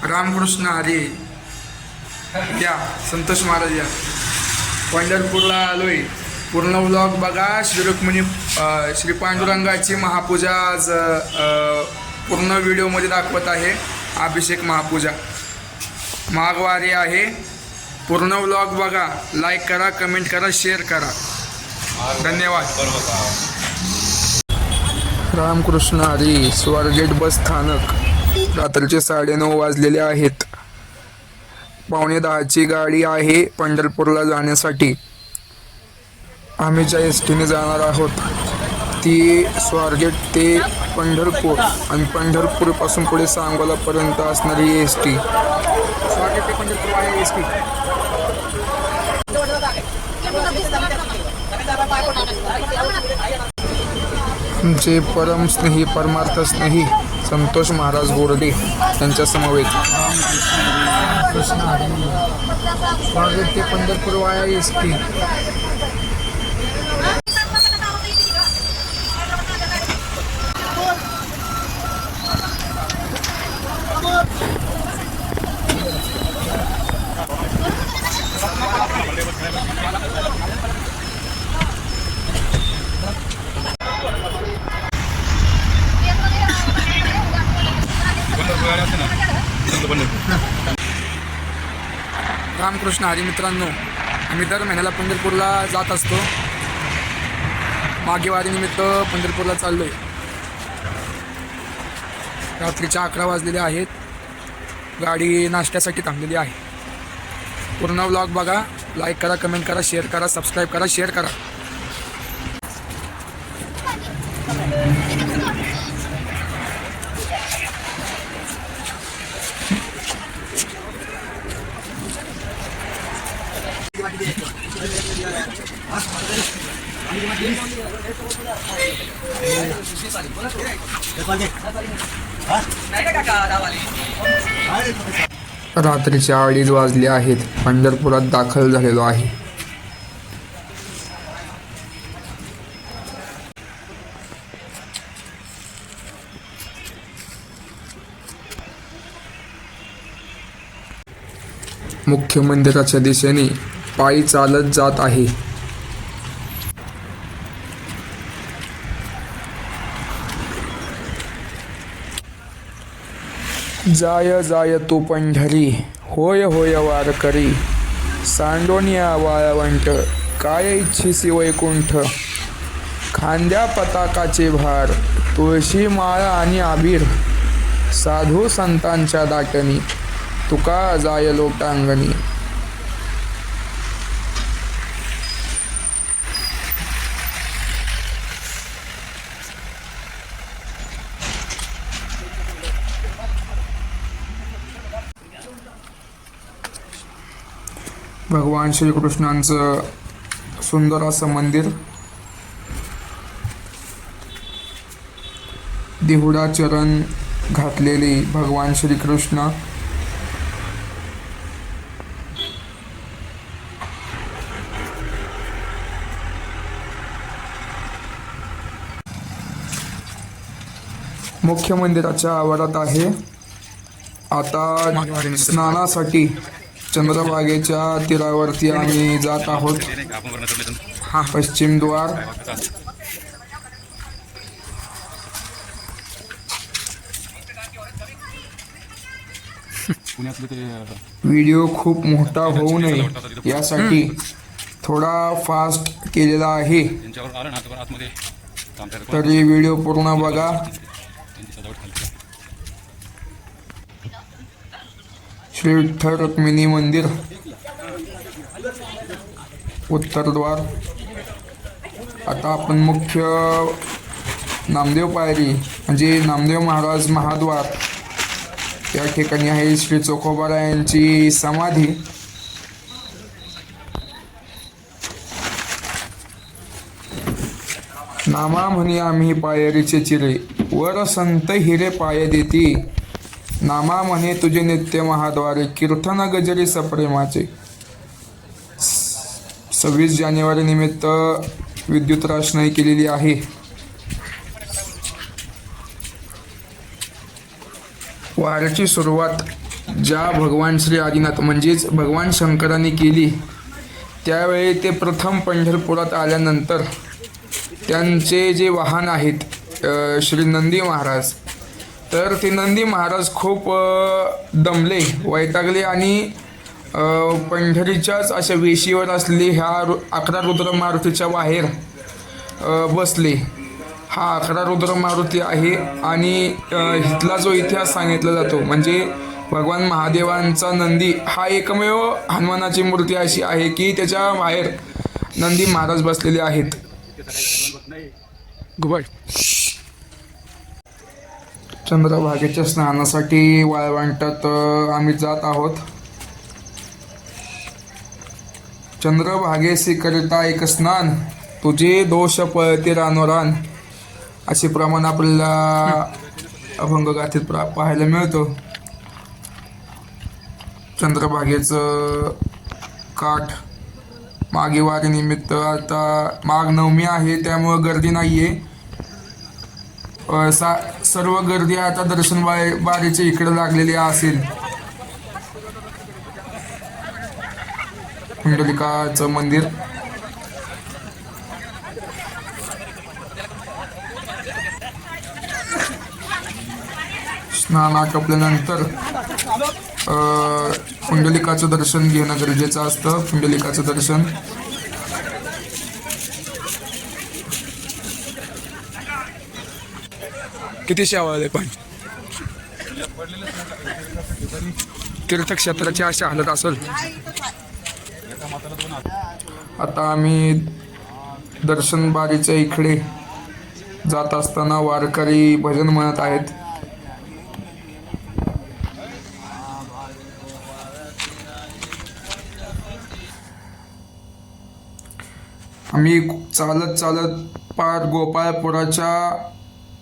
रामकृष्ण हरी या संतोष महाराज या पंढरपूरला आलोय. पूर्ण व्लॉग बघा. श्री रुक्मिणी श्री पांडुरंगाची महापूजा आज पूर्ण व्हिडिओमध्ये दाखवत आहे. अभिषेक महापूजा माघवारी आहे. पूर्ण व्लॉग बघा. लाईक करा, कमेंट करा, शेअर करा. धन्यवाद. रामकृष्ण हरी. स्वारगेट बस स्थानक. रात्रीचे 9:30 वाजलेले आहेत. 9:45ची गाडी आहे पंढरपूरला जाण्यासाठी. आम्ही ज्या एसटीने जाणार आहोत ती स्वारगेट ते पंढरपूर आणि पंढरपूरपासून पुढे सांगोलापर्यंत असणारी एसटी. स्वारगेट ते पंढरपूर आहे एसटी. जे परम स्नेही परमार्थ स्नेही संतोष महाराज बोर्डे यांच्या समवेत स्वारगेट ते पंढरपूर वाया एसटी. रामकृष्ण हरी. मित्रांनो, आम्ही दर महिन्याला पंढरपूरला जात असतो. मागे वारीनिमित्त पंढरपूरला चाललोय. रात्रीच्या 11 वाजलेले आहेत. गाडी नाश्त्यासाठी थांबलेली आहे. पूर्ण व्लॉग बघा. लाईक करा, कमेंट करा, शेअर करा, सबस्क्राईब करा, शेअर करा. रात्रीचे 2:30 वाजले आहेत. पंढरपुरात दाखल झालेलो आहे. मुख्य मंदिराच्या दिशेने पायी चालत जात आहे. जाय जाय तू पंढरी, होय होय वारकरी, सांडोनिया वाळवंट, काय इच्छिसी वैकुंठ, खांद्या पताकाचे भार, तुळशी माळ आणि आबीर, साधू संतांच्या दाटणी, तुका जाय लोटांगणी. भगवान श्रीकृष्णांचं सुंदर असं मंदिर. देहुडा चरण घातलेले भगवान श्रीकृष्ण. मुख्य मंदिराच्या आवारात आहे. आता स्नानासाठी चंद्रभागेच्या तीरावरती आम्ही जात आहोत. पश्चिम द्वार. व्हिडिओ खूप मोठा होऊ नये यासाठी थोडा फास्ट केलेला आहे. तरी व्हिडिओ पूर्ण बघा. श्री विठ्ठल रुक्मिणी मंदिर. उत्तरद्वार. आता आपण मुख्य नामदेव पायरी म्हणजे नामदेव महाराज महाद्वार या ठिकाणी आहे. श्री चोखोबारायांची समाधी. नामा म्हणे आम्ही पायरीचे चिरे, वर संत हिरे पाय देती, नामा म्हणे तुझे नित्य महाद्वारे, कीर्तन गजरी सप्रेमाचे. 26 जानेवारी निमित्त विद्युत रोषणाई केलेली आहे. वारीची सुरुवात ज्या भगवान श्री आदिनाथ म्हणजेच भगवान शंकरांनी केली, त्यावेळी ते प्रथम पंढरपुरात आल्यानंतर त्यांचे जे वाहन आहेत श्री नंदी महाराज, तर ते नंदी महाराज खूप दमले, वैतागले आणि पंढरीच्याच अशा वेशीवर असलेली ह्या 11 रुद्र मारुतीच्या बाहेर बसले. हा 11 रुद्र मारुती आहे आणि इथला जो इतिहास सांगितला जातो म्हणजे भगवान महादेवांचा नंदी हा एकमेव हनुमानाची मूर्ती अशी आहे की त्याच्या बाहेर नंदी महाराज बसलेले आहेत. चंद्रभागेच्या स्नानासाठी वाळवंटात आम्ही जात आहोत. चंद्रभागेसी करिता एक स्नान, तुझे दोष पळते रानोरान, असे प्रमाण आपल्याला अभंगगाथेत पाहायला मिळतो. चंद्रभागेचं काठ मागे वारीनिमित्त आता माघ नवमी आहे त्यामुळं गर्दी नाही आहे. सर्व गर्दी आता दर्शन बारीचे इकडे लागलेली असेल. पुंडलिकाचं मंदिर स्नान आटोपल्यानंतर पुंडलिकाचं दर्शन घेणं गरजेचं असतं. पुंडलिकाचं दर्शन किती शेवाळे पण तीर्थक्षेत्राची अशी हालत असेल. आता आम्ही दर्शन बारीच्या इकडे जात असताना वारकरी भजन म्हणत आहेत. आम्ही चालत पार गोपाळपुराच्या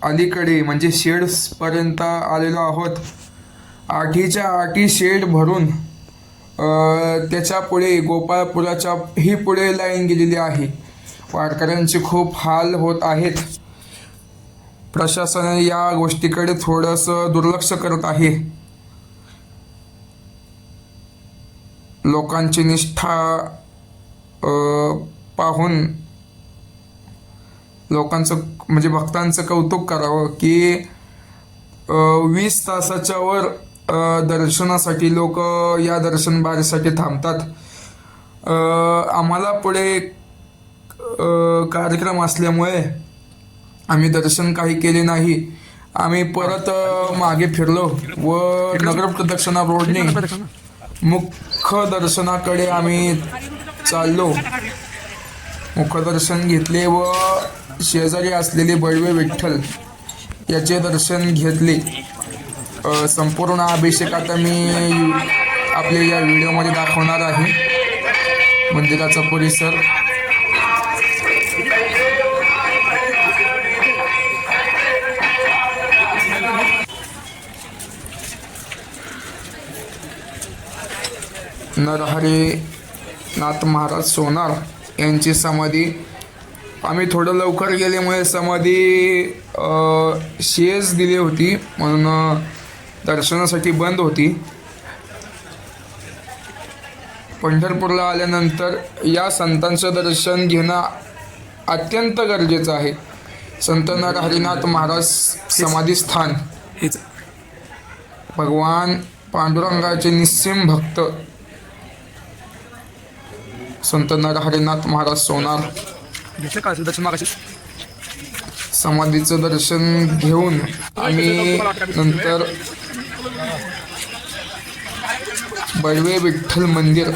अलीकडे म्हणजे शेड्सपर्यंत आलेलो आहोत. आठीच्या आठी शेड भरून त्याच्या पुढे गोपाळपुराच्या ही पुढे लाईन गेलेली आहे. वारकऱ्यांचे खूप हाल होत आहेत. प्रशासन या गोष्टीकडे थोडंसं दुर्लक्ष करत आहे. लोकांची निष्ठा पाहून लोकांचं म्हणजे भक्तांचं कौतुक करावं की 20 तासाच्या वर दर्शनासाठी लोक या दर्शन बारीसाठी थांबतात. आम्हाला पुढे कार्यक्रम असल्यामुळे आम्ही दर्शन काही केले नाही. आम्ही परत मागे फिरलो व नगर प्रदक्षिणा रोडने मुख्य दर्शनाकडे आम्ही चाललो. मुखदर्शन घेतले व शेजारी असलेले बळवे विठ्ठल याचे दर्शन घेतले. संपूर्ण अभिषेक आता मी आपल्या या व्हिडिओमध्ये दाखवणार आहे. मंदिराचा परिसर नरहरी नाथ महाराज सोनार यांची समाधी. आम्ही थोडं लवकर गेल्यामुळे समाधी शेज दिली होती म्हणून दर्शनासाठी बंद होती. पंढरपूरला आल्यानंतर या संतांचं दर्शन घेणं अत्यंत गरजेचं आहे. संत नरहरीनाथ महाराज समाधी स्थान हेच भगवान पांडुरंगाचे निस्सीम भक्त संत नरहरीनाथ महाराज सोनार समाधीचं दर्शन घेऊन आम्ही नंतर बळवे विठ्ठल मंदिर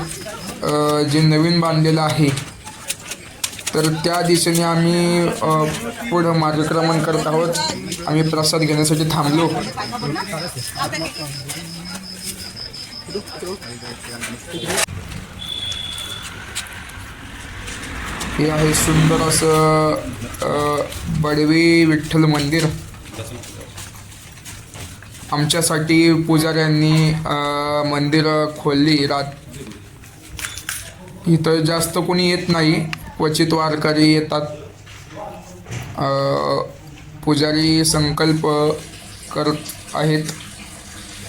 जे नवीन बांधलेलं आहे तर त्या दिशेने आम्ही पुढं मार्गक्रमण करत आहोत. आम्ही प्रसाद घेण्यासाठी थांबलो. हे आहे सुंदर असं बळवे विठ्ठल मंदिर. आमच्यासाठी पुजाऱ्यांनी मंदिर खोलली. इथं जास्त कोणी येत नाही, क्वचित वारकरी येतात. पुजारी संकल्प करत आहेत.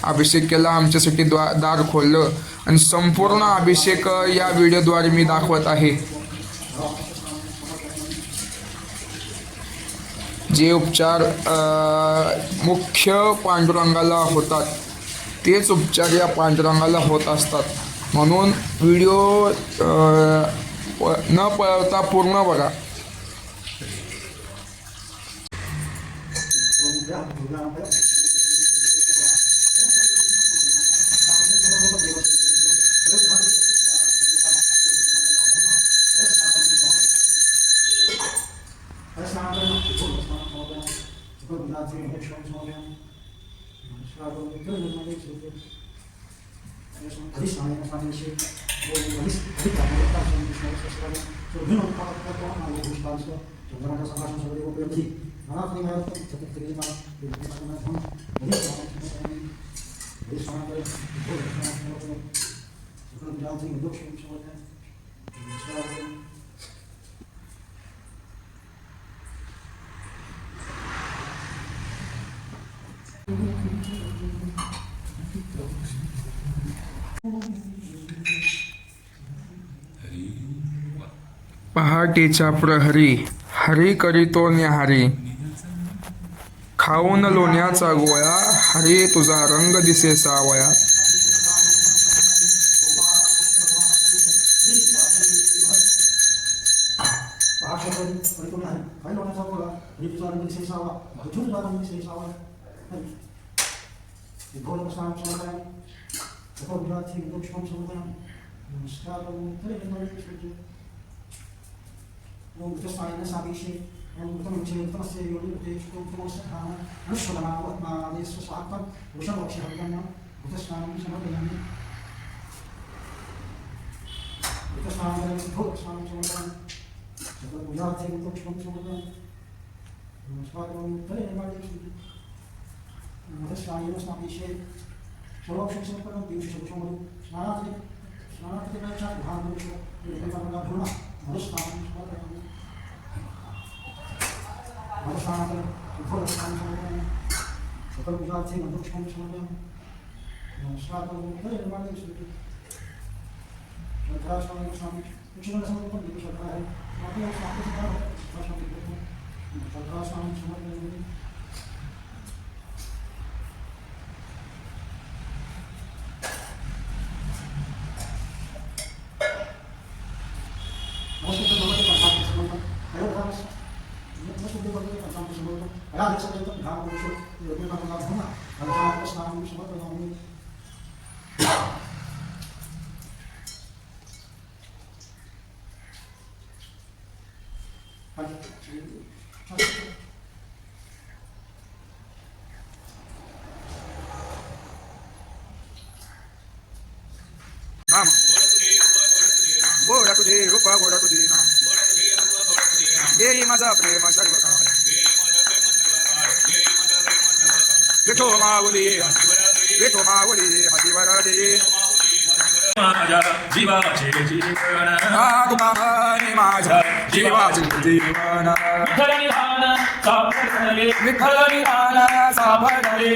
अभिषेक केला, आमच्यासाठी दार खोललं आणि संपूर्ण अभिषेक या व्हिडिओद्वारे मी दाखवत आहे. जे उपचार मुख्य पांडुरंगाला होतात तेच उपचार या पांडुरंगाला होत असतात. म्हणून व्हिडिओ न पळवता पूर्ण बघा. पहाटेच्या प्रहरी हरी करीतो न्याहारी, खाऊन लोण्याचा गोळा हरी तुझा रंग दिसे सावळा. गोडा तुझे रूपा गोडा तुझे नाम, देई माझा प्रेम सर्व काय. विठो माऊली हरिवर दे माझ्या जीवाचे जीवन, नागमाने माझ्या जीवाचे जीवन. विठ्ठल निधान सापडले,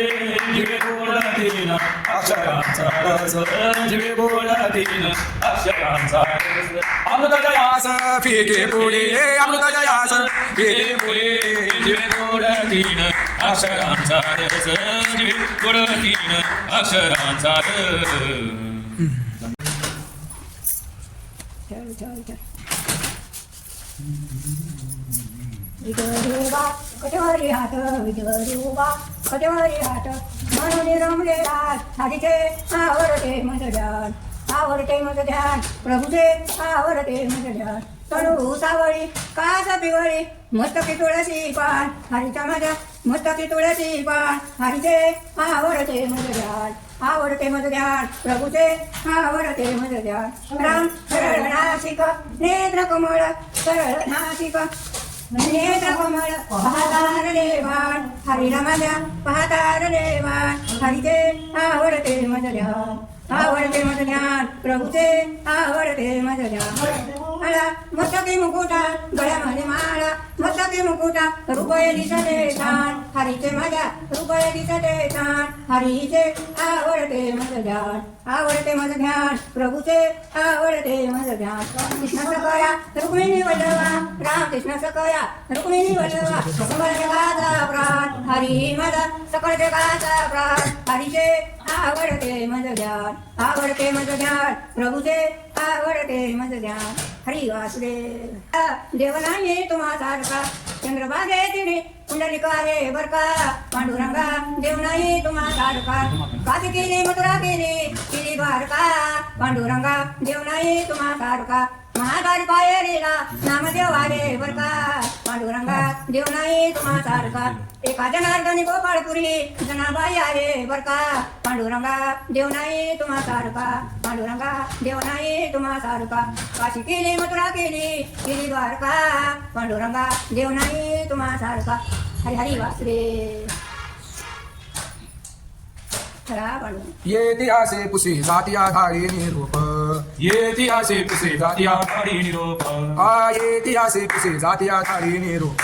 जिवे बोलतीन अक्षरांचा रस, जिवे बोलतीन अक्षरांचा रस. अमृतजयास फिके पुढे, अमृतजयास फिके पुढे, जिवे बोलतीन अक्षरांचा रस, जिवे बोलतीन अक्षरांचा रस. विठोबा कटेवरी हात, विठोबा कटेवरी हात, म्हणून रमलेला हरीचे आवडते मज ध्यान, आवडते मज ध्यान, प्रभूचे आवडते मज ध्यान. तनु सावळी कास पिवळी, मस्तकी तुळशी पान, हरीचा माझ्या मस्तकी तुळशी पान, हरीचे आवडते मज ध्यान, आवडते मज ध्यान, प्रभूचे आवडते मज ध्यान. राम सरळ नासिक नेत्र कमळ, सरळ नासिक नेत्र कमळ, पाहतार देवान, हरीला माझ्या पाहतार देवान, हरीचे आवडते मज ध्यान, आवडते मज ध्यान, प्रभूचे आवडते मज ध्यान. माळा मस्तकी मुकुटा गळ्यामध्ये माळा मस्तकी मुकुटा रुपये दिसते छान हरीचे माझ्या रुपये दिसते छान हरीचे आवडते माझं ध्यान आवडते माझं ध्यान प्रभूचे आवडते माझं ध्यान कृष्ण सकया रुक्मिणी वल्लभा राम कृष्ण सकया रुक्मिणी वल्लभा सकळ जगाचा प्राण हरी माझा सकळ जगाचा प्राण हरीचे आवडते माझं ध्यान आवडते माझं ध्यान प्रभूचे आवडते माझं ध्यान हरी वासुदेव देव नाही तुम्हा सारखा चंद्रभागे तिने पुंडलिक आहे बर का पांडुरंगा देव नाही तुम्हा सारखा काशी केली मथुरा केली द्वारका पांडुरंगा देव नाही तुम्हा सारखा महाद्वारका येरीला नामदेव आहे बर का पांडुरंगा देव नाही तुम्हा सारखा एका जनार्दनी गोपाळपुरी जनाबाई आहे बर का पांडुरंगा देव नाही तुम्हा सारखा पांडुरंगा देव नाही तुम्हा सारखा काशी केली मथुरा केली द्वारका पांडुरंगा देव नाही तुम्हा सारखा हरी हरी वासुदेव खरा पांडुरंग येतिहासे पुसे जाती आधारे निरूप येतिहासे पुसे जाती आधारी निरोप येतिहासे पुसे जाती आधारे निरूप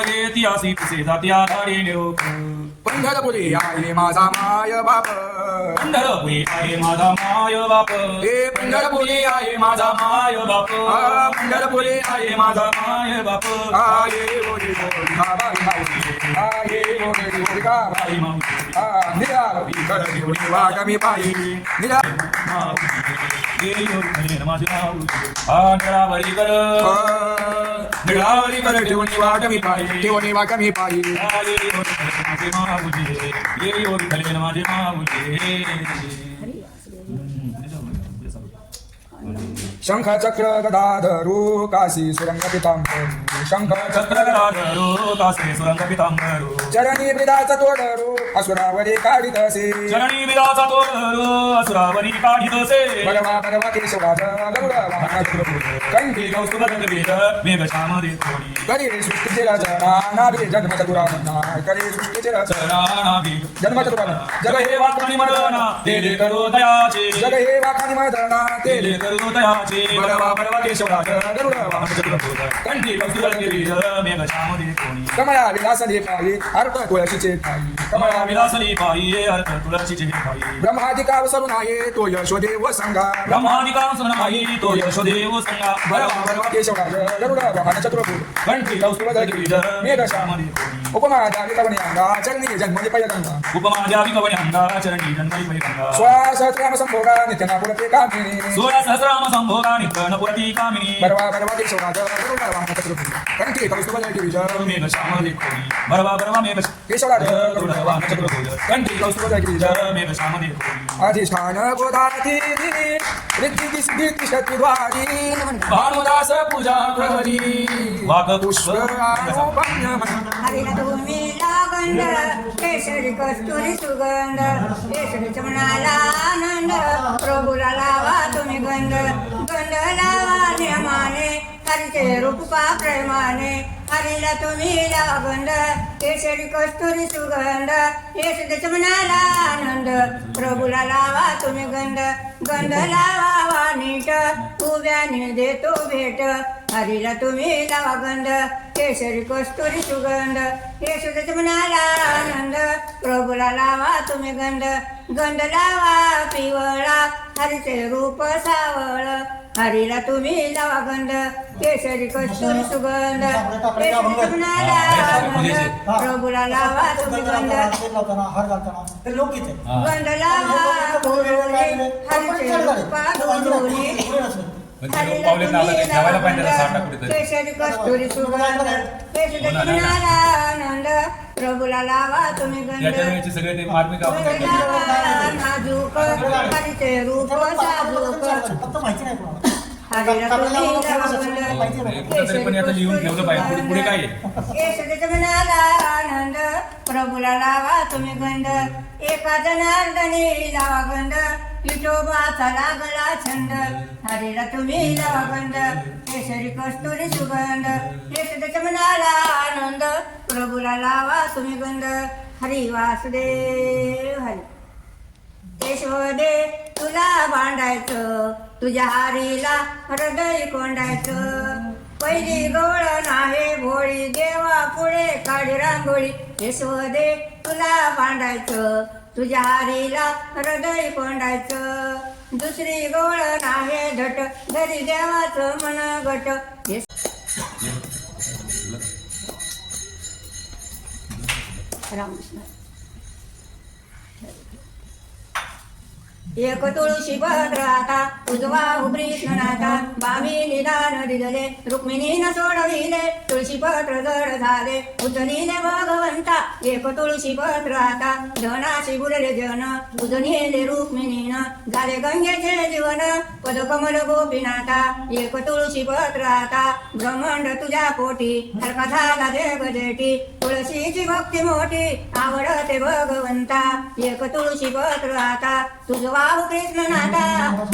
येतिहासी पुसे जाती आधारी निरोप पंढरपुरी आहे माझा माय बाप पंढरपुरी आहे माझा माय बाप हे पंढरपुरी आहे माझा माय बाप पंढरपुरी आहे माझा माय बाप ये गोरी गोरी बाई माऊली ये गोरी गोरी बाई माऊली निराळी करडी उडी वागमी पायी निरा निळावरी कर निराळी करडी उडी वागमी पायी ठेवणी वागमी पायी माझे माऊली ये योगी धरेन माझे माऊली शंख चक्र गदाधरू काशी सुरंग पितांबरू शंख चक्र गदाधरो कासे सुरंग पितांबरो चरणी ब्रिदाचा तोडरू असुरावरी काढीत असे चरणी विदाचा तोडरो असुरावरी काढितसे बरवा बरवा केशवाज गरुड वाहन कंठी कौस्तुभ वेद मेघ श्याम देतोडी करी सृष्टीचे रचना नाभि जन्म चतुरानंदा करी सृष्टीचे रचना चरणानाभि जन्म चतुरानंदा जग हे वाकणी मरना ते करो दयाचे जग हे वाखानी मैदाना ते ते करो दयाचे बरवा बरवा केशवाज गरुड वाहन कंठी कौस्तुभ वेद मेघ श्याम देतोडी कमळा विलासले पायी अर्थ तुळशीचे ठाई कमळा विलासली पायी अर्थ तुळशीचे पायी ब्रह्मादिका वसरून आहे तो यशोदेव संगा ब्रह्मादिका नाही तो यशोदेव संगा बरवा बरवा केशवाज गरुड वाहन चतुर्भुज कंठी कौस्तुभ वेद मेघ श्याम देतोडी उपमा जागी कवणी अंगा चरणी जन्मली पयगंगा उपमा जावी कवणी अंगा चरणी जन्मली पैगंगा सोळा सहस्राम संभोगा नित्यना पुरते कामिनी 16 सहस्राम संभोगा नित्यन पुरती कामिनी बरवा बरवा केशवाज गरुड वाहन चतुर्भुज कंठी कौस्तुभ गिरिज मेघ श्याम देतोडी बरवा बरवा मेघ केशवाज गरुड वाहन चतुर्भुज कंठी कौस्तुभ गिरिज मेघ श्याम देतोडी अधिष्ठान गोदाती रिद्धी सिद्धी शक्ती द्वारी भानुदास पूजा प्रहरी वाक पुष्प हरीला तुम्ही लागंड केशरी कस्तुरी सुगंध केशरी चमनाला आनंद प्रभूला लावा तुम्ही गंध गंध लावा नियमाने हरीचे रूप पा प्रेमाने हरीला तुम्ही लागंड केशरी कस्तुरी सुगंध केशरी चमनाला आनंद प्रभूला लावा तुम्ही गंध गंध लावा नीट उभ्याने देतो भेट हरीला तुम्ही लावा गंध केशरी कस्तुरी सुगंध केशरी मनाला आनंद प्रभूला लावा तुम्ही गंध गंध लावा पिवळा हरीचे रूप सावळ हरीला तुम्ही लावा गंध केशरी कस्तुरी सुगंध केशरी मनाला आनंद प्रभूला लावा तुम्ही गंध गंध लावा पुरवले हरीचे रूप धुवले केशरी कस्तुरी सुगंध केशरी आनंद प्रभूला लावा तुम्ही गंध सगळे ते मार्मिक नाजूक हरीचे रूप साजूक हरीला तुम्ही लावा गंध पण आता लिहून ठेवलं पाहिजे पुढे काय केशरी मनाला आनंद प्रभूला लावा तुम्ही गंध एका जनार्दनी लावा गंध विठोबाचा लागला छंद हरीला तुम्ही लावा गंध केशरी कस्तुरी सुगंध केशरी मनाला आनंद प्रभूला लावा तुम्ही गंध हरी वासुदेव हरी केशवदे तुला भांडायचं तुझ्या हारीला हृदय कोंडायचं पहिली गवळण आहे भोळी देवा पुढे काढी रांगोळी यशोदे तुला भांडायचं तुझ्या हारीला हृदय कोंडायचं दुसरी गवळण आहे धट घरी देवाचं मन गट रामकृष्ण एक तुळशी पत्र आता उजवा कृष्णनाथा बामी निदान दिले रुक्मिणीनं सोडविले तुळशी पत्र जड झाले उजनीने भगवंता एक तुळशी पत्र आता धनाशी बुरले जन उजनीले रुक्मिणीनं झाले गंगेचे जीवन पदकमल गोपीनाथा एक तुळशी पत्र आता ब्रह्मांड तुझ्या पोटी हरका झाला देव जेठी तुळशीची भक्ती मोठी आवडते भगवंता एक तुळशी पत्र आता तुझवा कृष्णनाथा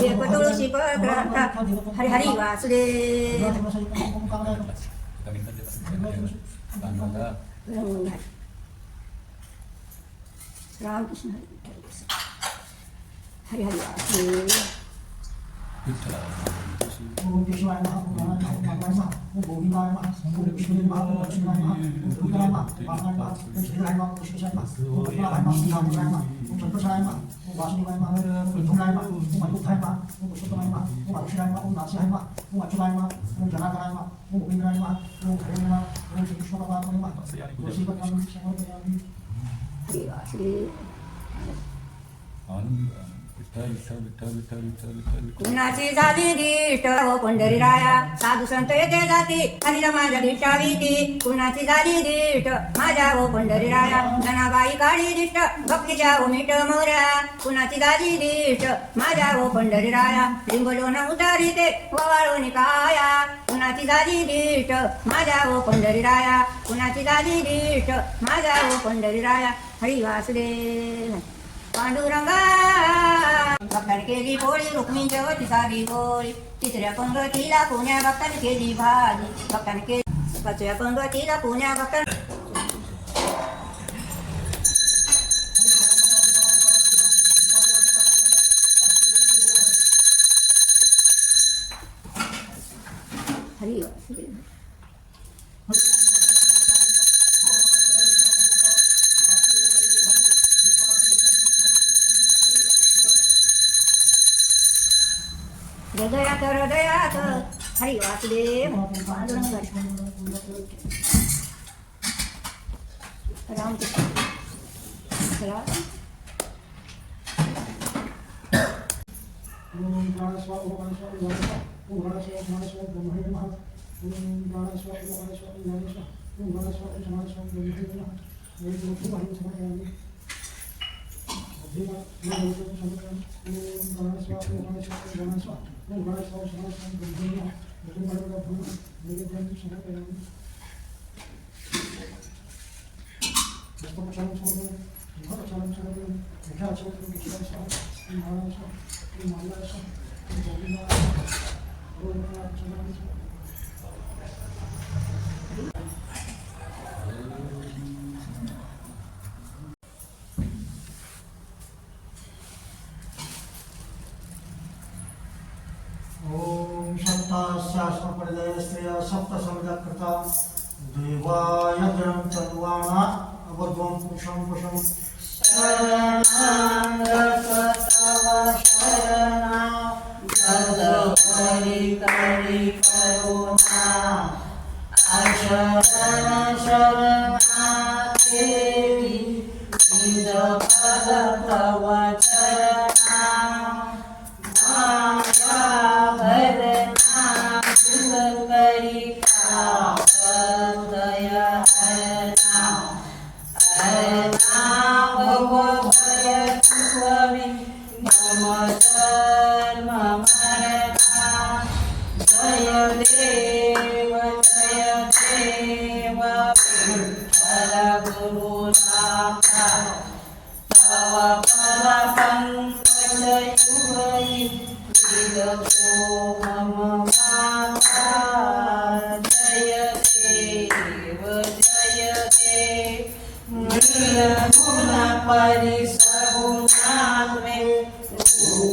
एक तुळशी पत्र आता हरी हरी वासुदेव रामकृष्ण हरी हरी वासुदेव ओम केशवाय नमः ओम नारायणाय नमः ओम गोविंदाय नमः ओम विष्णुदेवाय नमः ओम लक्ष्मीनाय नमः ओम रुद्राय नमः ओम वामनाय नमः ओम श्रीधराय नमः ओम शेषाय नमः ओम पद्मनाभाय नमः ओम नारायणाय नमः ओम संतोषाय नमः ओम वासुदेवाय नमः ओम विष्णुराय नमः ओम अनिरुद्धाय नमः ओम पुरुषोत्तमाय नमः ओम अक्षराय नमः ओम नासियाय नमः ओम अच्युताय नमः ओम जनार्दनाय नमः ओम गोविंदाय नमः ओम हरे नमः ओम श्री कृष्ण परमात्मने नमः तुलसीपत्राणि समर्पयामि हरी वासुदेव कुणाची झाली दिष्ट हो पंढरीराया साधू संत येते जाती हरीला माझ्या दिष्टावी ती कुणाची झाली दिष्ट माझ्या हो पंढरीराया धनाबाई काळी दिष्ट भक्तीच्या हो मीठ मोऱ्या कुणाची झाली दिष्ट माझ्या हो पंढरीराया लिंगलोन उतारिते वाळून काया कुणाची झाली दिष्ट माझ्या हो पंढरीराया कुणाची झाली दिष्ट माझ्या हो पंढरीराया हरी वासुदेव पांडुरंगा भक्ताने केली पोळी रुक्मिणी जवळची साधी पोळी तिसऱ्या पंगतीला पुण्या भक्ताने केली भाजी भक्ताने केली पाचव्या पंगतीला पुण्या भक्ताने हरी वासुदेव हृदयात हृदयात हरी वासुदेव पांडुरंग रामकृष्ण ओम गणेश्वर ओम गणेश्वर ओम गणेश्वर ओम गणेश्वर ब्रह्मणे नमः ओम गणेश्वर ओम गणेश्वर ओम गणेश्वर ओम गणेश्वर ओम गणेश्वर ब्रह्मणे नमः एक मुठी वाहिनी समर्पयामि ओम गणेश्वर ओम गणेश्वर ओम गणेश्वर ओम गणेश्वर ओम गणेश्वर ओम गणेश्वर ब्रह्मणे नमः ब्रह्मणे ब्रह्म नैवेद्यं समर्पयामि पुष्पचारं समर्पयामि पुष्पचारं समर्पयामि मिठाचारं समर्पयामि महाराष्ट्र ओम सप्ताशास्त्रपरिदयस्त्रिय सप्तसमिदकृता देवाय जनं तन्वाना अवध्वं पुरुषं पुरुषं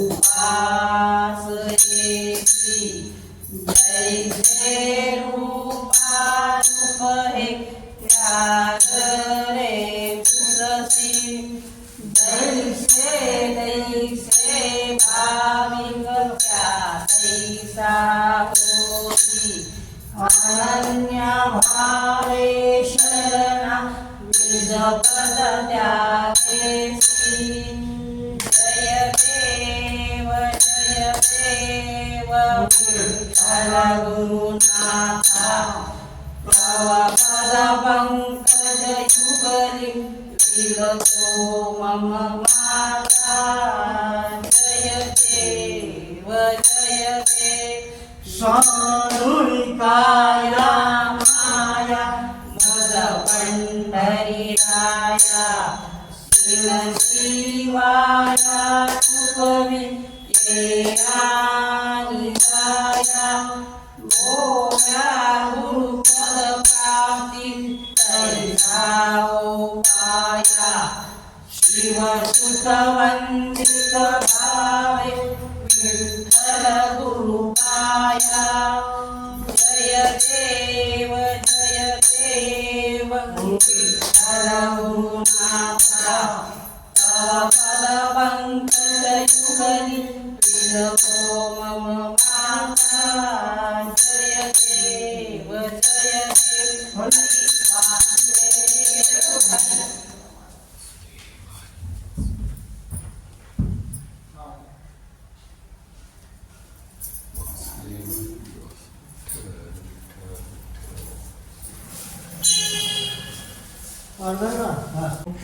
उपासयेति जैसे रूपारूप हे त्यागरे पुरसी दैसे दैसे भाविक त्यातैसा होती अनन्य भावे शरणा निजपद त्यागेसी जय देव विठ्ठल गुरुनाथा तव पद पंकज युगली विलसो मम माता जय देव साधुनिकाया माया मद पंढरीराया शिव शिवाया तुकवी येया निजाया गोया गुरुपद प्राप्ती तैसा पाया शिव सुत वंदित भावे विठ्ठल गुरु पाया जय देव विठ्ठल गुरुनाथा तव पद पंकज युगली विलसो मम माता जय देव हरि वासुदेव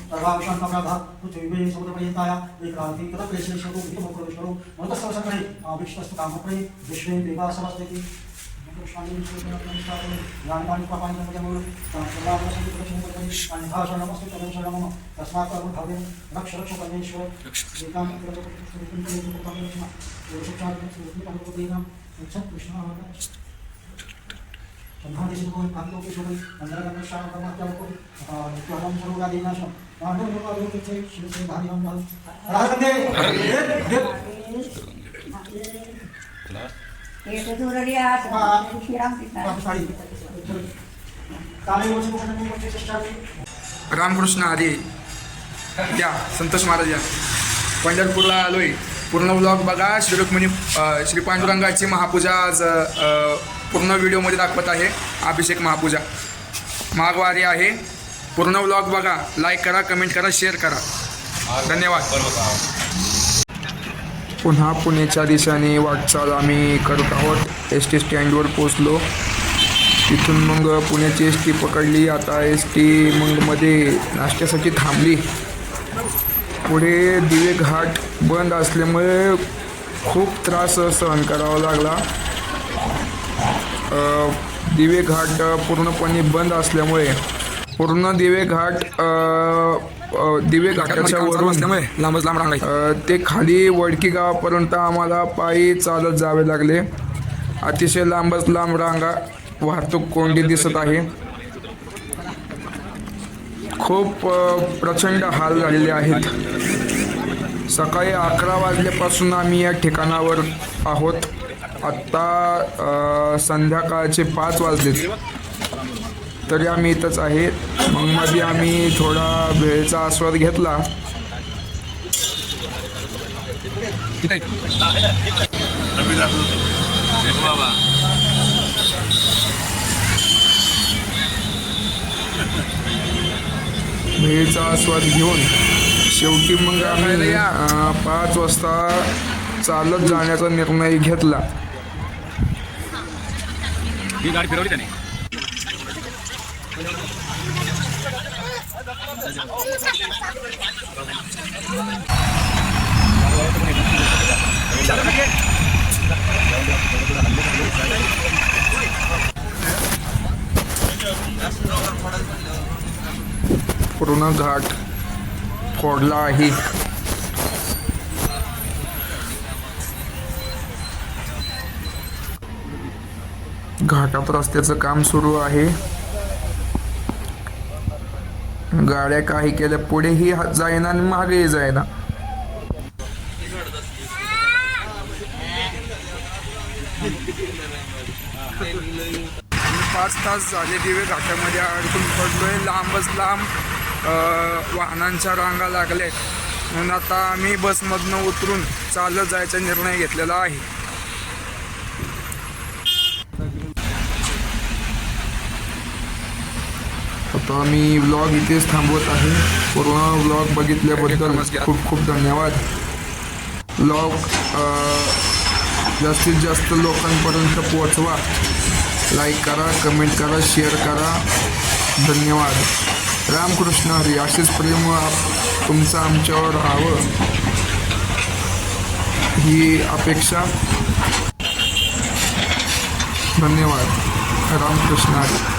सर्वांशांतम्याधा पृथ्वी समुद्रपर्यंताय विक्रांती कृतक्लेशेश्वरो विधिमोक्षेश्वरो मन्तस्सवसङ्करे विष्णस्तु कामप्रये विश्वे देवा समस्तेति तस्मात् भावेन रक्ष रक्ष परमेश्वर संभादेशों कांतों के शोभे अंदर का शाम का क्या को नित्यम सर्वगा दिनाशम मानव लोग आलोक के शिव से धारी हम राजंदे ये तो दूरिया श्रीराम कृष्ण साड़ी काले वर्ष को करने को चेष्टा की रामकृष्ण हरी या संतोष महाराज या पंढरपूरला आलोय. पूर्ण व्लॉग बघा. श्री रुक्मिणी श्री पांडुरंगाची महापूजा आज पूर्ण व्हिडिओमध्ये दाखवत आहे. अभिषेक महापूजा माघवारी आहे. पूर्ण व्लॉग बघा. लाईक करा, कमेंट करा, शेअर करा. धन्यवाद. पुन्हा पुण्याच्या दिशेने वाटचाल आम्ही करत आहोत. एस टी स्टँडवर पोचलो. तिथून मग पुण्याची एस टी पकडली. आता एस टी मध्ये नाश्त्यासाठी थांबली. पुढे दिवे घाट बंद असल्यामुळे खूप त्रास सहन करावा लागला. दिवे घाट पूर्णपणे बंद असल्यामुळे पूर्ण दिवे घाटाच्या वरून लांबच लांब रांगा ते खाली वडकी गावापर्यंत आम्हाला पायी चालत जावे लागले. अतिशय लांबच लांब रांगा, वाहतूक कोंडी दिसत आहे. खूप प्रचंड हाल झालेले आहेत. सकाळी 11 वाजल्यापासून आम्ही या ठिकाणावर आहोत. आत्ता संध्याकाळचे 5 वाजलेत तरी आम्ही इथंच आहे. मग मध्ये आम्ही थोडा वेळेचा आस्वाद घेतला. वेळेचा आस्वाद घेऊन शेवटी मग आम्ही 5 वाजता चालत जाण्याचा निर्णय घेतला. ही गाडी फिरवली त्याने. पूर्ण घाट फोडला आहे. घाटात रस्त्याचं काम सुरू आहे. गाड्या काही केल्या पुढेही जाईना आणि मागेही जाईना. आम्ही 5 तास झाले दिवे घाटामध्ये अडकून पडलोय. लांबच लांब वाहनांच्या रांगा लागल्यात. म्हणून आता आम्ही बसमधनं उतरून चालत जायचा निर्णय घेतलेला आहे. आता मी व्लॉग इथेच थांबवत आहे. पूर्ण व्लॉग बघितल्याबद्दल खूप खूप धन्यवाद. व्लॉग जास्तीत जास्त लोकांपर्यंत पोहोचवा. लाईक करा, कमेंट करा, शेअर करा. धन्यवाद. रामकृष्ण हरी. असेच प्रेम तुमचं आमच्यावर राहावं ही अपेक्षा. धन्यवाद. रामकृष्ण हरी.